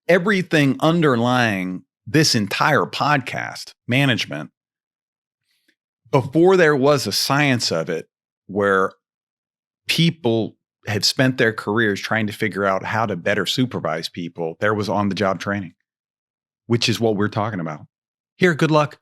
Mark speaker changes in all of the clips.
Speaker 1: everything underlying this entire podcast, management, before there was a science of it where people had spent their careers trying to figure out how to better supervise people, there was on-the-job training, which is what we're talking about. Here, good luck.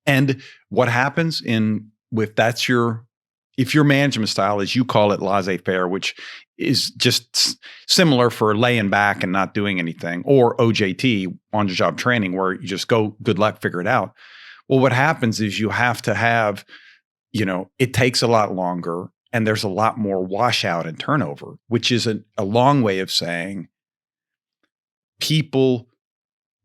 Speaker 1: And what happens if your management style, as you call it, laissez-faire, which is just similar for laying back and not doing anything, or OJT, on-the-job training, where you just go, good luck, figure it out. Well, what happens is you have to have, it takes a lot longer and there's a lot more washout and turnover, which is a long way of saying people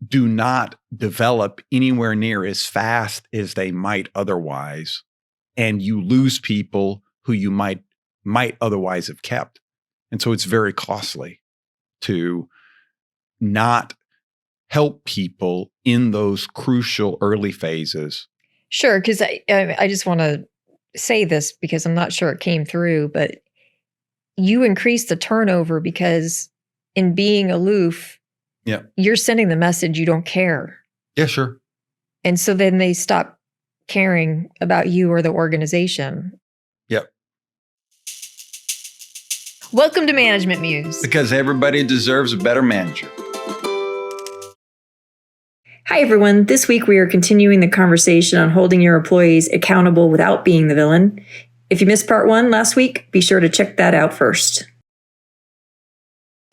Speaker 1: do not develop anywhere near as fast as they might otherwise. And you lose people who you might otherwise have kept. And so it's very costly to not help people in those crucial early phases.
Speaker 2: Sure, because I just want to say this because I'm not sure it came through, but you increase the turnover because in being aloof, you're sending the message you don't care.
Speaker 1: Yeah, sure.
Speaker 2: And so then they stop caring about you or the organization.
Speaker 1: Yep.
Speaker 2: Welcome to Management Muse.
Speaker 1: Because everybody deserves a better manager.
Speaker 3: Hi, everyone. This week we are continuing the conversation on holding your employees accountable without being the villain. If you missed part 1 last week, be sure to check that out first.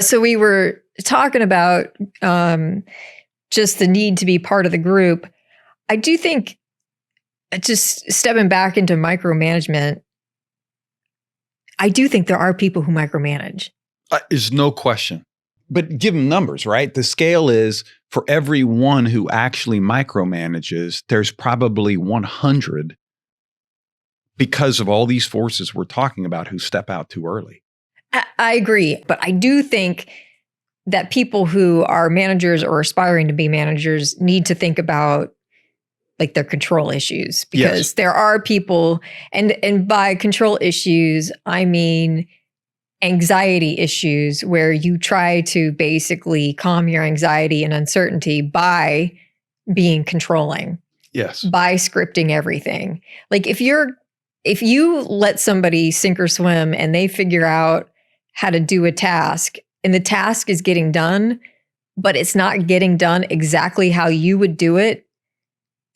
Speaker 2: So we were talking about just the need to be part of the group. I do think, just stepping back into micromanagement, I do think there are people who micromanage.
Speaker 1: There's no question. But give them numbers, right? The scale is for every one who actually micromanages, there's probably 100 because of all these forces we're talking about who step out too early.
Speaker 2: I agree. But I do think that people who are managers or aspiring to be managers need to think about like their control issues, because there are people, and by control issues, I mean anxiety issues, where you try to basically calm your anxiety and uncertainty by being controlling.
Speaker 1: Yes.
Speaker 2: By scripting everything. Like if you let somebody sink or swim and they figure out how to do a task and the task is getting done, but it's not getting done exactly how you would do it.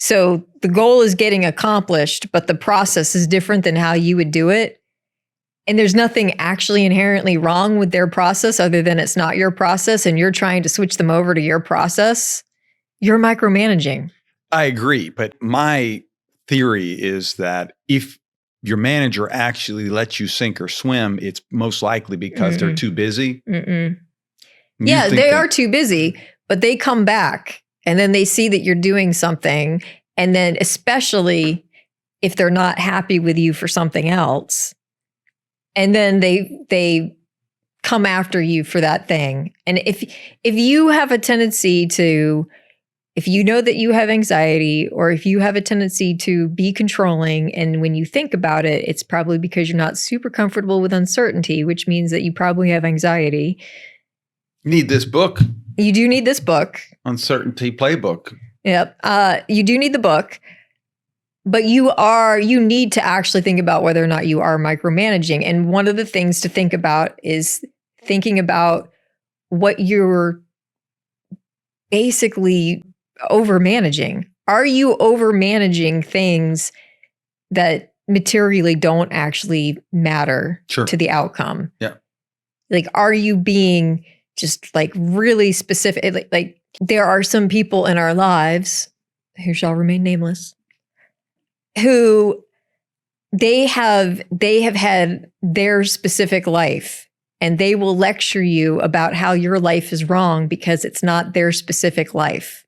Speaker 2: So the goal is getting accomplished, but the process is different than how you would do it. And there's nothing actually inherently wrong with their process other than it's not your process and you're trying to switch them over to your process. You're micromanaging.
Speaker 1: I agree. But my theory is that if your manager actually lets you sink or swim, it's most likely because they're too busy.
Speaker 2: Yeah, they are too busy, but they come back and then they see that you're doing something. And then especially if they're not happy with you for something else, and then they come after you for that thing. And if you have a tendency to, if you know that you have anxiety, or if you have a tendency to be controlling, and when you think about it, it's probably because you're not super comfortable with uncertainty, which means that you probably have anxiety.
Speaker 1: Need this book.
Speaker 2: You do need this book.
Speaker 1: Uncertainty Playbook.
Speaker 2: Yep. You do need the book. But you need to actually think about whether or not you are micromanaging. And one of the things to think about is thinking about what you're basically overmanaging. Are you overmanaging things that materially don't actually matter to the outcome?
Speaker 1: Yeah.
Speaker 2: Like, are you being just like really specific? Like there are some people in our lives who shall remain nameless, who they have had their specific life, and they will lecture you about how your life is wrong because it's not their specific life.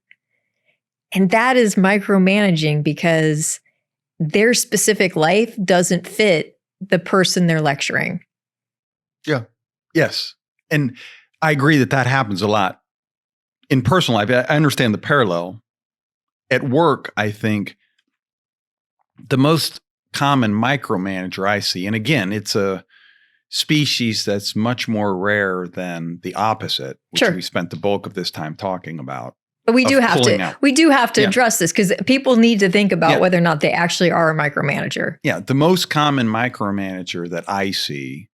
Speaker 2: And that is micromanaging, because their specific life doesn't fit the person they're lecturing.
Speaker 1: Yeah. Yes. And I agree that happens a lot in personal life. I understand the parallel. At work, I think the most common micromanager I see, and again, it's a species that's much more rare than the opposite, which we spent the bulk of this time talking about.
Speaker 2: But we do have to address this because people need to think about whether or not they actually are a micromanager.
Speaker 1: Yeah. The most common micromanager that I see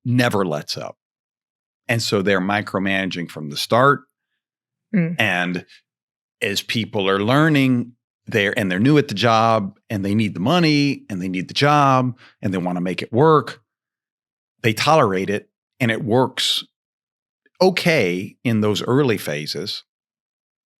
Speaker 1: never lets up. And so they're micromanaging from the start. And as people are learning, they're new at the job and they need the money and they need the job and they want to make it work. They tolerate it and it works okay in those early phases.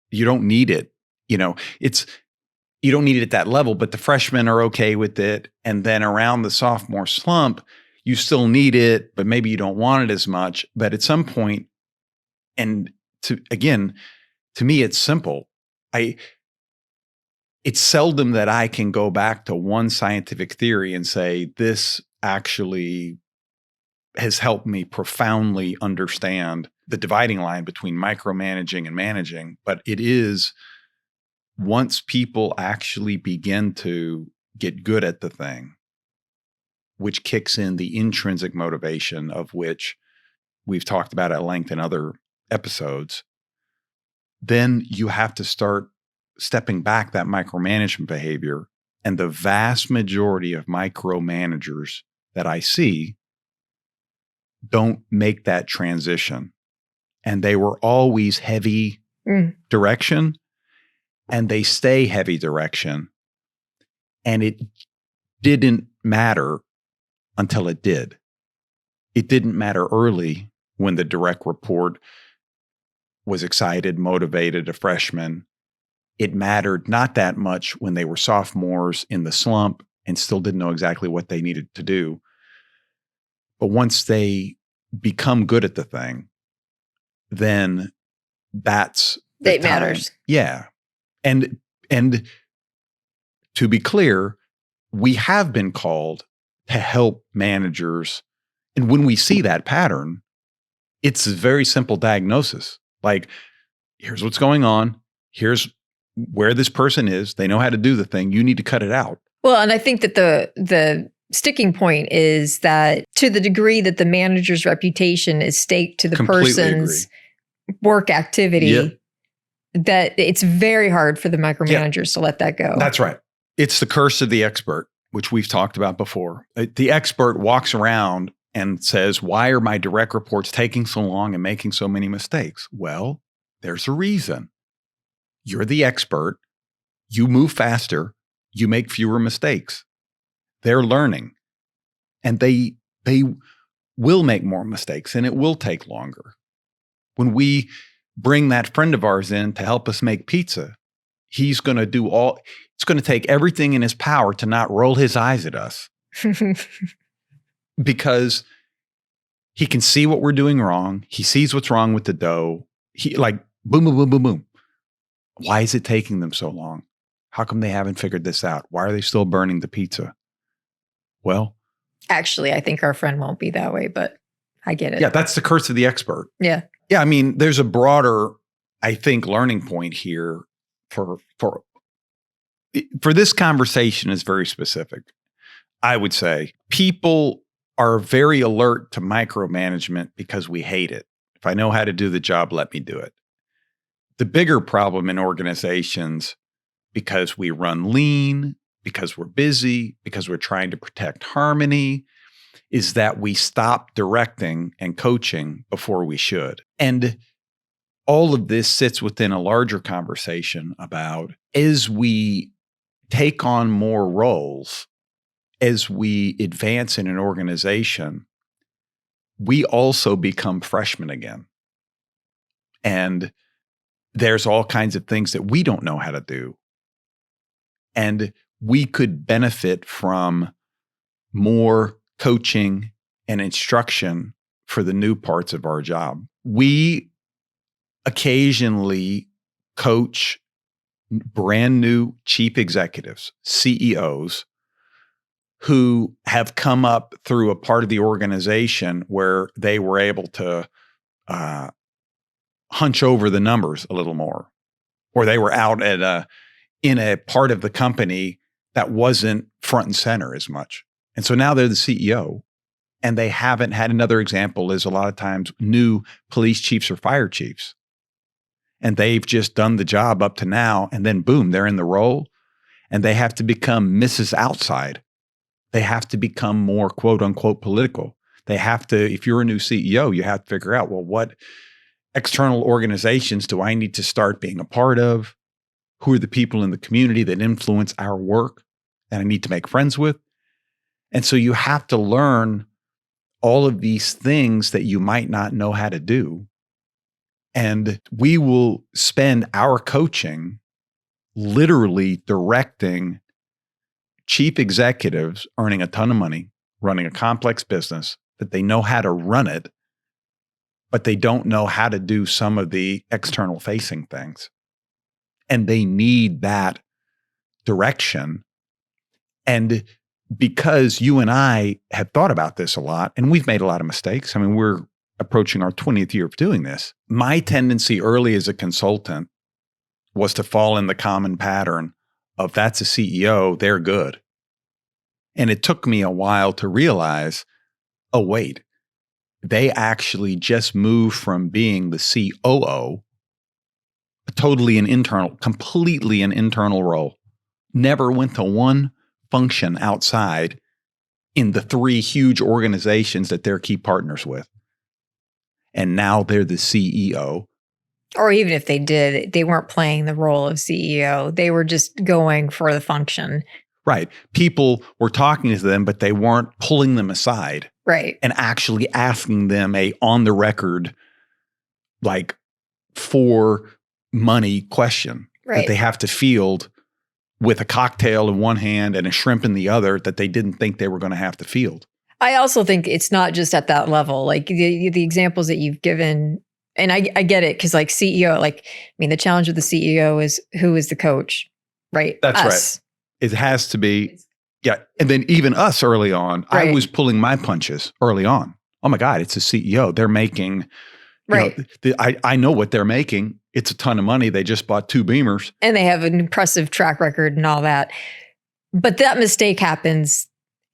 Speaker 1: You don't need it. You don't need it at that level, but the freshmen are okay with it. And then around the sophomore slump, you still need it, but maybe you don't want it as much. But at some point, and to me, it's simple. It's seldom that I can go back to one scientific theory and say, this actually has helped me profoundly understand the dividing line between micromanaging and managing. But it is, once people actually begin to get good at the thing, which kicks in the intrinsic motivation of which we've talked about at length in other episodes, then you have to start stepping back that micromanagement behavior. And the vast majority of micromanagers that I see don't make that transition. And they were always heavy direction, and they stay heavy direction. And it didn't matter until it did. It didn't matter early when the direct report was excited, motivated, a freshman. It mattered not that much when they were sophomores in the slump and still didn't know exactly what they needed to do. But once they become good at the thing, then that's
Speaker 2: it matters.
Speaker 1: Yeah. And to be clear, we have been called to help managers. And when we see that pattern, it's a very simple diagnosis. Like, here's what's going on. Here's where this person is. They know how to do the thing. You need to cut it out.
Speaker 2: Well, and I think that the sticking point is that to the degree that the manager's reputation is staked to the person's work activity, that it's very hard for the micromanagers to let that go.
Speaker 1: That's right. It's the curse of the expert, which we've talked about before. The expert walks around and says, why are my direct reports taking so long and making so many mistakes? Well, there's a reason. You're the expert. You move faster. You make fewer mistakes. They're learning. And they will make more mistakes, and it will take longer. When we bring that friend of ours in to help us make pizza, he's going to do it's going to take everything in his power to not roll his eyes at us. Because he can see what we're doing wrong. He sees what's wrong with the dough. He boom, boom, boom, boom, boom. Why is it taking them so long? How come they haven't figured this out? Why are they still burning the pizza? Well,
Speaker 2: actually, I think our friend won't be that way, but I get it.
Speaker 1: Yeah, that's the curse of the expert.
Speaker 2: Yeah.
Speaker 1: Yeah, I mean, there's a broader, I think, learning point here for this conversation is very specific. I would say people are very alert to micromanagement because we hate it. If I know how to do the job, let me do it. The bigger problem in organizations, because we run lean, because we're busy, because we're trying to protect harmony, is that we stop directing and coaching before we should. And all of this sits within a larger conversation about, as we take on more roles, as we advance in an organization, we also become freshmen again. And there's all kinds of things that we don't know how to do. And we could benefit from more coaching and instruction for the new parts of our job. We occasionally coach brand new chief executives, CEOs, who have come up through a part of the organization where they were able to hunch over the numbers a little more, or they were out in a part of the company that wasn't front and center as much. And so now they're the CEO and they haven't had. Another example is a lot of times new police chiefs or fire chiefs, and they've just done the job up to now, and then boom, they're in the role, and they have to become Mrs. Outside. They have to become more quote unquote political. They have to, if you're a new CEO, you have to figure out, well, what external organizations do I need to start being a part of? Who are the people in the community that influence our work that I need to make friends with? And so you have to learn all of these things that you might not know how to do. And we will spend our coaching literally directing chief executives earning a ton of money, running a complex business, that they know how to run it, but they don't know how to do some of the external facing things. And they need that direction. And because you and I have thought about this a lot, and we've made a lot of mistakes. I mean, we're approaching our 20th year of doing this. My tendency early as a consultant was to fall in the common pattern of that's a CEO, they're good. And it took me a while to realize, oh, wait, they actually just moved from being the COO, completely an internal role, never went to one function outside in the 3 huge organizations that they're key partners with. And now they're the CEO.
Speaker 2: Or even if they did, they weren't playing the role of CEO. They were just going for the function.
Speaker 1: Right. People were talking to them, but they weren't pulling them aside.
Speaker 2: Right.
Speaker 1: And actually asking them a on the record, like for money question that they have to field with a cocktail in one hand and a shrimp in the other that they didn't think they were going to have to field.
Speaker 2: I also think it's not just at that level. Like the examples that you've given, and I get it, because like CEO, the challenge of the CEO is who is the coach, right?
Speaker 1: That's
Speaker 2: us.
Speaker 1: right. It has to be. Yeah. And then even us early on, right. I was pulling my punches early on. Oh my God, it's a CEO. They're making, right. I know what they're making. It's a ton of money. They just bought 2 Beamers. And
Speaker 2: they have an impressive track record and all that. But that mistake happens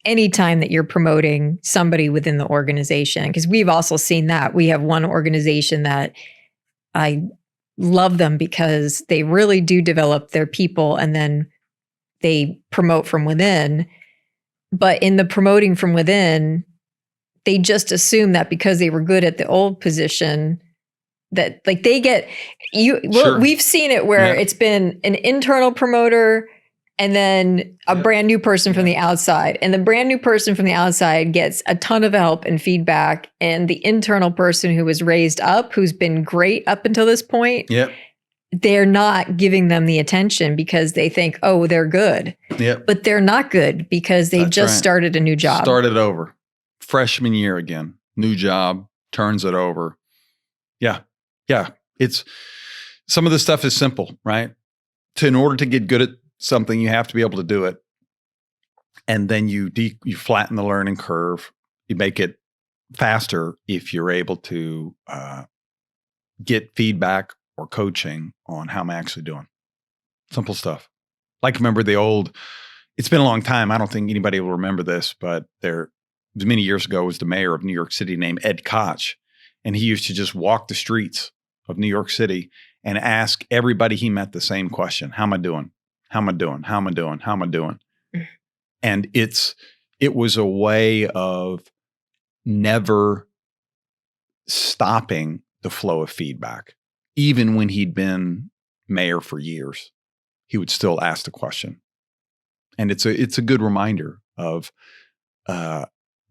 Speaker 2: anytime that you're promoting somebody within the organization. Because we've also seen that. We have one organization that I love them because they really do develop their people, and then they promote from within. But in the promoting from within, they just assume that because they were good at the old position, that like they get you. Sure. We've seen it where it's been an internal promoter and then a brand new person from the outside. And the brand new person from the outside gets a ton of help and feedback. And the internal person who was raised up, who's been great up until this point, they're not giving them the attention because they think, oh, they're good. But they're not good because they started a new job.
Speaker 1: Started over. Freshman year again. New job. Turns it over. Yeah. It's some of the stuff is simple, right? In order to get good at something, you have to be able to do it. And then you flatten the learning curve. You make it faster if you're able to get feedback or coaching on how I'm actually doing. Simple stuff. Like, remember it's been a long time. I don't think anybody will remember this, but many years ago was the mayor of New York City named Ed Koch. And he used to just walk the streets of New York City and ask everybody he met the same question. How am I doing? How am I doing? How am I doing? How am I doing? And it was a way of never stopping the flow of feedback. Even when he'd been mayor for years, he would still ask the question. And it's a good reminder of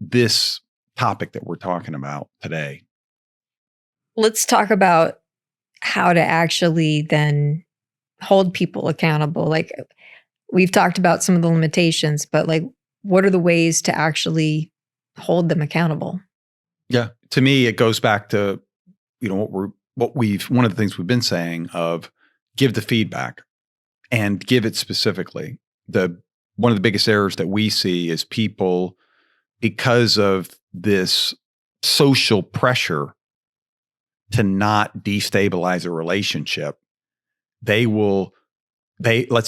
Speaker 1: this topic that we're talking about today.
Speaker 2: Let's talk about how to actually then hold people accountable. Like, we've talked about some of the limitations, but like, what are the ways to actually hold them accountable?
Speaker 1: Yeah. To me, it goes back to, one of the things we've been saying of give the feedback and give it specifically. One of the biggest errors that we see is people, because of this social pressure to not destabilize a relationship, let's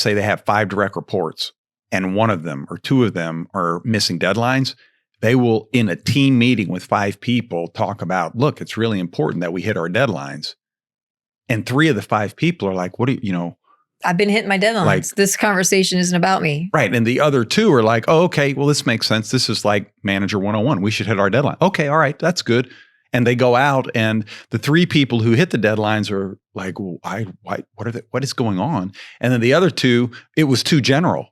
Speaker 1: say they have 5 direct reports and one of them or 2 of them are missing deadlines. They will, in a team meeting with 5 people, talk about, look, it's really important that we hit our deadlines. And 3 of the 5 people are like, what do you,
Speaker 2: I've been hitting my deadlines.
Speaker 1: Like,
Speaker 2: this conversation isn't about me.
Speaker 1: Right. And the other 2 are like, oh, okay, well, this makes sense. This is like Manager 101. We should hit our deadline. Okay, all right, that's good. And they go out, and the 3 people who hit the deadlines are like, well, what is going on? And then the other 2, it was too general,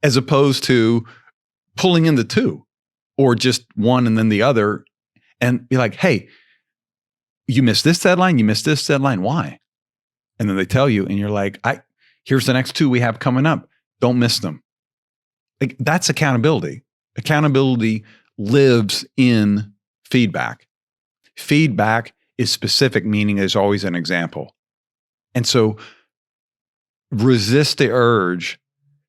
Speaker 1: as opposed to pulling in the 2 or just one and then the other, and be like, hey, you missed this deadline, you missed this deadline. Why? And then they tell you, and you're like, here's the next 2 we have coming up. Don't miss them. Like, that's accountability. Accountability lives in feedback. Feedback is specific, meaning there's always an example. And so resist the urge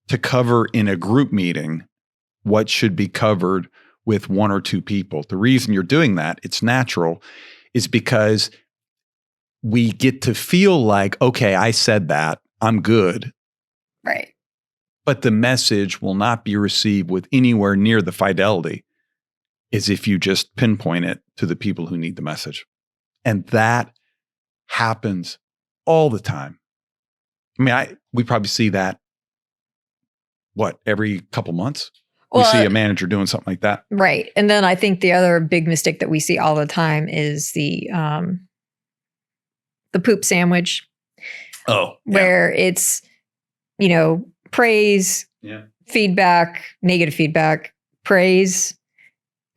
Speaker 1: to cover in a group meeting what should be covered with 1 or 2 people. The reason you're doing that, it's natural, is because we get to feel like, okay, I said that, I'm good.
Speaker 2: Right.
Speaker 1: But the message will not be received with anywhere near the fidelity as if you just pinpoint it to the people who need the message. And that happens all the time. I mean, we probably see that, every couple months? We see a manager doing something like that.
Speaker 2: Right. And then I think the other big mistake that we see all the time is the poop sandwich.
Speaker 1: Oh.
Speaker 2: Where it's, praise, feedback, negative feedback, praise.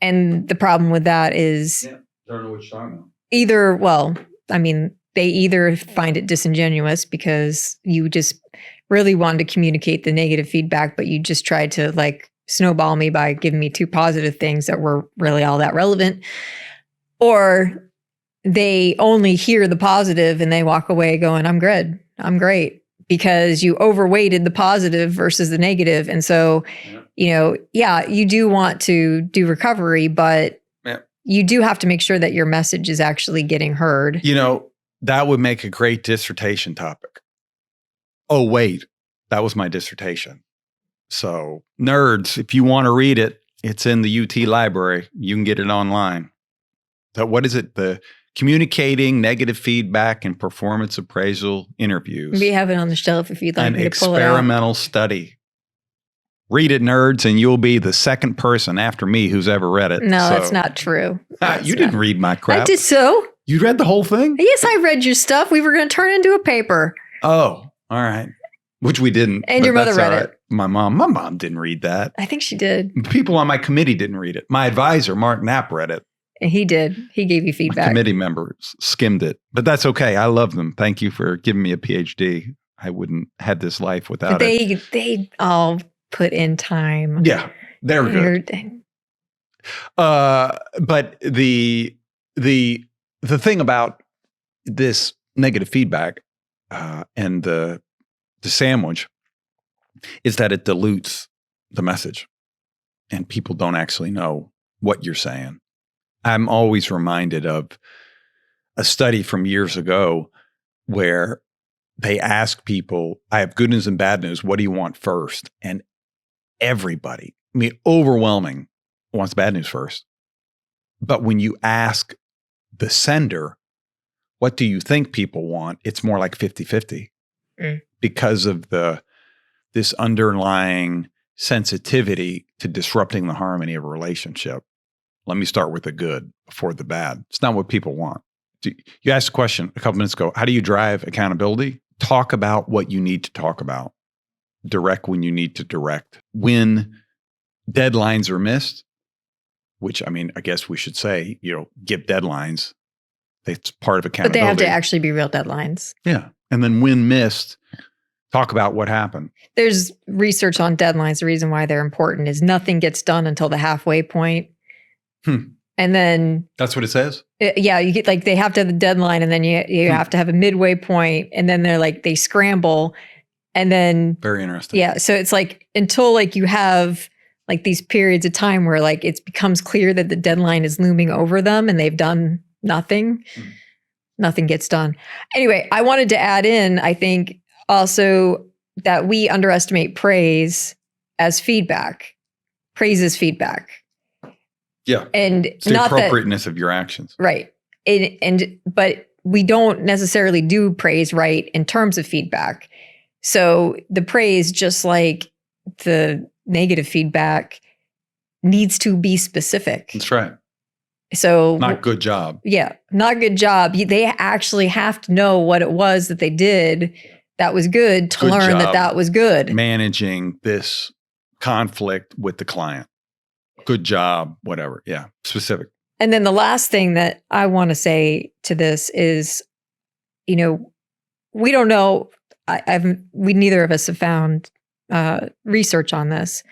Speaker 2: And the problem with that is
Speaker 1: don't know what you're talking
Speaker 2: about. They either find it disingenuous because you just really wanted to communicate the negative feedback, but you just tried to snowball me by giving me 2 positive things that were really all that relevant. Or they only hear the positive and they walk away going, I'm good, I'm great, because you overweighted the positive versus the negative. And so, you do want to do recovery, but you do have to make sure that your message is actually getting heard.
Speaker 1: That would make a great dissertation topic. Oh, wait, that was my dissertation. So nerds, if you want to read it, it's in the UT library. You can get it online. So what is it? The Communicating Negative Feedback and Performance Appraisal Interviews.
Speaker 2: We have it on the shelf if you'd like me to pull it out.
Speaker 1: An experimental study. Read it, nerds, and you'll be the second person after me who's ever read it.
Speaker 2: No, that's not true.
Speaker 1: You didn't read my crap.
Speaker 2: I did so.
Speaker 1: You read the whole thing?
Speaker 2: Yes, I read your stuff. We were going to turn it into a paper.
Speaker 1: Oh, all right. Which we didn't.
Speaker 2: And your mother read it.
Speaker 1: My mom didn't read that.
Speaker 2: I think she did.
Speaker 1: People on my committee didn't read it. My advisor, Mark Knapp, read it.
Speaker 2: And he did. He gave you feedback.
Speaker 1: My committee members skimmed it. But that's okay. I love them. Thank you for giving me a PhD. I wouldn't have this life without it.
Speaker 2: They all put in time.
Speaker 1: Yeah. They're good. But the thing about this negative feedback and the sandwich is that it dilutes the message, and people don't actually know what you're saying. I'm always reminded of a study from years ago where they ask people, I have good news and bad news. What do you want first? And everybody, overwhelming, wants bad news first. But when you ask the sender, what do you think people want? It's more like 50-50 because of this underlying sensitivity to disrupting the harmony of a relationship. Let me start with the good before the bad. It's not what people want. You asked a question a couple minutes ago. How do you drive accountability? Talk about what you need to talk about. Direct when you need to direct. When deadlines are missed, which I guess we should say, give deadlines. It's part of accountability.
Speaker 2: But they have to actually be real deadlines.
Speaker 1: Yeah. And then when missed, talk about what happened.
Speaker 2: There's research on deadlines. The reason why they're important is nothing gets done until the halfway point. And then
Speaker 1: that's what it says.
Speaker 2: You get they have to have the deadline, and then you have to have a midway point, and then they scramble, and then
Speaker 1: very interesting.
Speaker 2: Yeah, so it's until you have these periods of time where it becomes clear that the deadline is looming over them, and they've done nothing. Nothing gets done. Anyway, I wanted to add in, I think also that we underestimate praise as feedback. Praise is feedback.
Speaker 1: Yeah.
Speaker 2: And
Speaker 1: it's the appropriateness of your actions.
Speaker 2: Right. But we don't necessarily do praise right in terms of feedback. So the praise, just like the negative feedback, needs to be specific.
Speaker 1: That's right.
Speaker 2: So
Speaker 1: not good job.
Speaker 2: Yeah, not good job. They actually have to know what it was that they did that was good to learn that was good.
Speaker 1: Managing this conflict with the client. Good job, whatever. Yeah, specific.
Speaker 2: And then the last thing that I want to say to this is, we don't know. We neither of us have found research on this.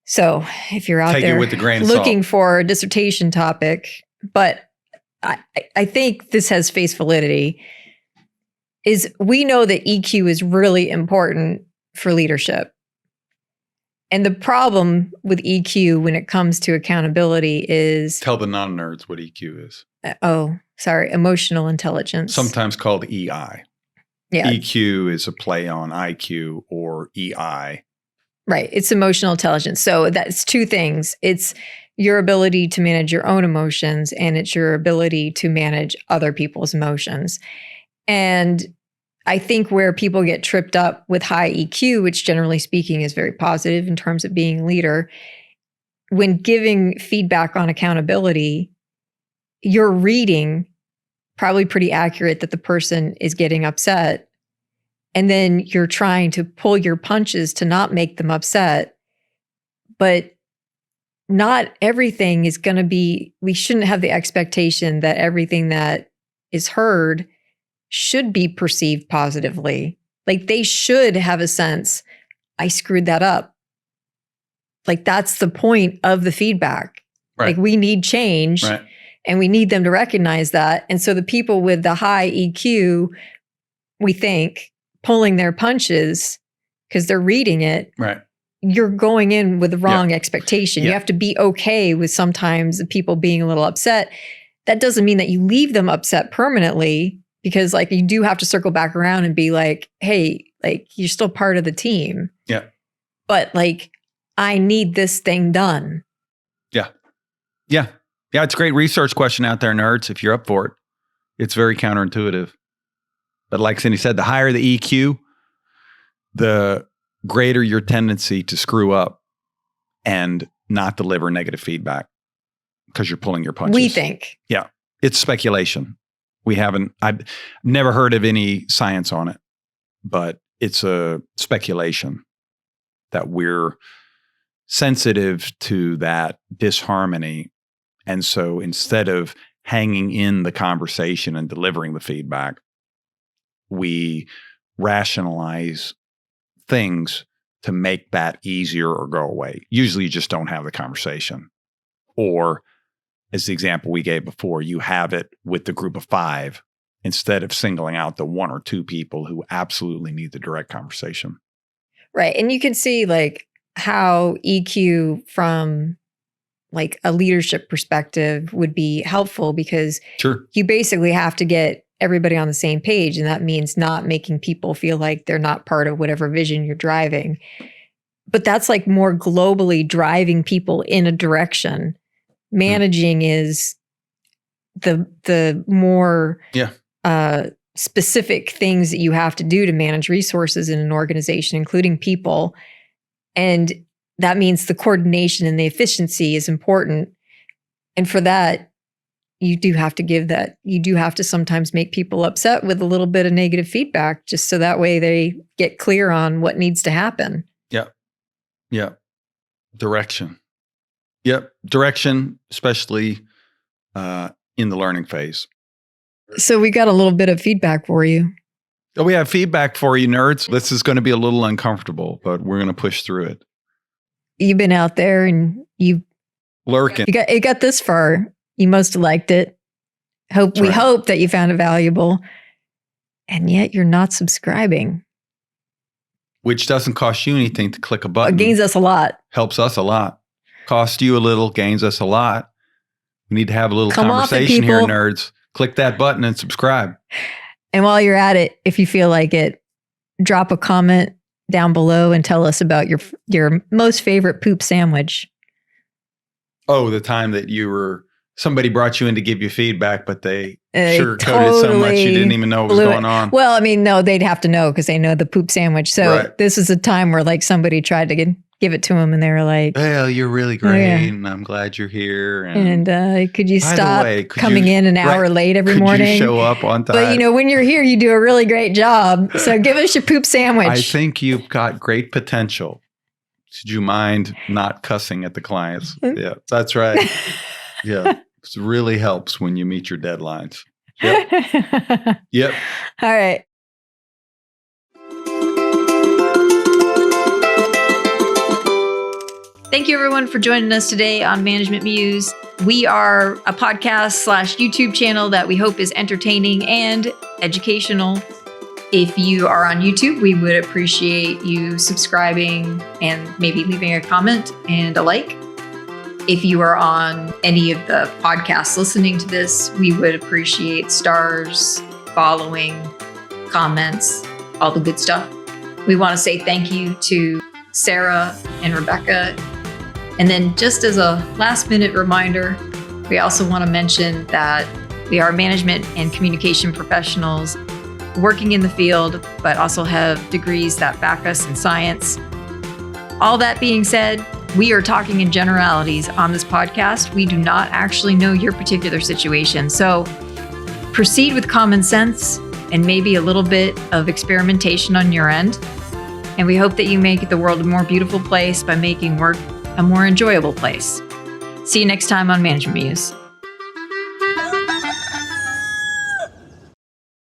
Speaker 2: So if you're out there
Speaker 1: with the grain of
Speaker 2: looking
Speaker 1: salt.
Speaker 2: for a dissertation topic, but I think this has face validity, is we know that EQ is really important for leadership. And the problem with EQ when it comes to accountability is...
Speaker 1: Tell the non-nerds what EQ is.
Speaker 2: Emotional intelligence.
Speaker 1: Sometimes called EI.
Speaker 2: Yeah.
Speaker 1: EQ is a play on IQ or EI.
Speaker 2: Right. It's emotional intelligence. So that's two things. It's your ability to manage your own emotions, and it's your ability to manage other people's emotions. And I think where people get tripped up with high EQ, which generally speaking is very positive in terms of being a leader, when giving feedback on accountability, you're reading probably pretty accurate that the person is getting upset. And then you're trying to pull your punches to not make them upset. But not everything is going to be, we shouldn't have the expectation that everything that is heard should be perceived positively. Like they should have a sense, I screwed that up. Like that's the point of the feedback.
Speaker 1: Right.
Speaker 2: Like we need change,
Speaker 1: right.
Speaker 2: And we need them to recognize that. And so the people with the high EQ, we think, pulling their punches because they're reading it.
Speaker 1: Right.
Speaker 2: You're going in with the wrong expectation.
Speaker 1: Yeah.
Speaker 2: You have to be okay with sometimes the people being a little upset. That doesn't mean that you leave them upset permanently, because like you do have to circle back around and be like, hey, like you're still part of the team.
Speaker 1: Yeah.
Speaker 2: But like, I need this thing done.
Speaker 1: Yeah. Yeah. Yeah. It's a great research question out there, nerds, if you're up for it. It's very counterintuitive. But like Cindi said, the higher the EQ, the greater your tendency to screw up and not deliver negative feedback because you're pulling your punches.
Speaker 2: We think.
Speaker 1: Yeah. It's speculation. I've never heard of any science on it, but it's a speculation that we're sensitive to that disharmony. And so instead of hanging in the conversation and delivering the feedback, we rationalize things to make that easier or go away. Usually you just don't have the conversation. Or as the example we gave before, you have it with the group of 5 instead of singling out the 1 or 2 people who absolutely need the direct conversation.
Speaker 2: Right. And you can see like how EQ from like a leadership perspective would be helpful, because you basically have to get everybody on the same page. And that means not making people feel like they're not part of whatever vision you're driving. But that's like more globally driving people in a direction. Managing is the more specific things that you have to do to manage resources in an organization, including people. And that means the coordination and the efficiency is important. And for that, you do have to give that. You do have to sometimes make people upset with a little bit of negative feedback, just so that way they get clear on what needs to happen.
Speaker 1: Yeah. Yeah. Direction. Yep. Direction, especially in the learning phase.
Speaker 2: So we got a little bit of feedback for you.
Speaker 1: Oh, we have feedback for you, nerds. This is going to be a little uncomfortable, but we're going to push through it.
Speaker 2: You've been out there and you
Speaker 1: lurking.
Speaker 2: It got this far. You must have liked it. We hope that you found it valuable. And yet you're not subscribing.
Speaker 1: Which doesn't cost you anything to click a button.
Speaker 2: It gains us a lot.
Speaker 1: Helps us a lot. Costs you a little, gains us a lot. We need to have a little conversation here, nerds. Click that button and subscribe.
Speaker 2: And while you're at it, if you feel like it, drop a comment down below and tell us about your most favorite poop sandwich.
Speaker 1: Oh, the time that somebody brought you in to give you feedback, but they sugarcoated so much you didn't even know what was going on.
Speaker 2: Well, I mean, no, they'd have to know because they know the poop sandwich. So This is a time where like somebody tried to give it to them and they were like,
Speaker 1: well, you're really great and I'm glad you're here.
Speaker 2: And could you stop coming in an hour late every morning?
Speaker 1: Could you show up on time?
Speaker 2: But when you're here, you do a really great job. So give us your poop sandwich.
Speaker 1: I think you've got great potential. Should you mind not cussing at the clients? Yeah, that's right. Yeah, it really helps when you meet your deadlines. Yep. Yep.
Speaker 2: All right. Thank you, everyone, for joining us today on Management Muse. We are a podcast / YouTube channel that we hope is entertaining and educational. If you are on YouTube, we would appreciate you subscribing and maybe leaving a comment and a like. If you are on any of the podcasts listening to this, we would appreciate stars, following, comments, all the good stuff. We want to say thank you to Sarah and Rebecca. And then just as a last minute reminder, we also want to mention that we are management and communication professionals working in the field, but also have degrees that back us in science. All that being said, we are talking in generalities on this podcast. We do not actually know your particular situation. So proceed with common sense and maybe a little bit of experimentation on your end. And we hope that you make the world a more beautiful place by making work a more enjoyable place. See you next time on Management Muse.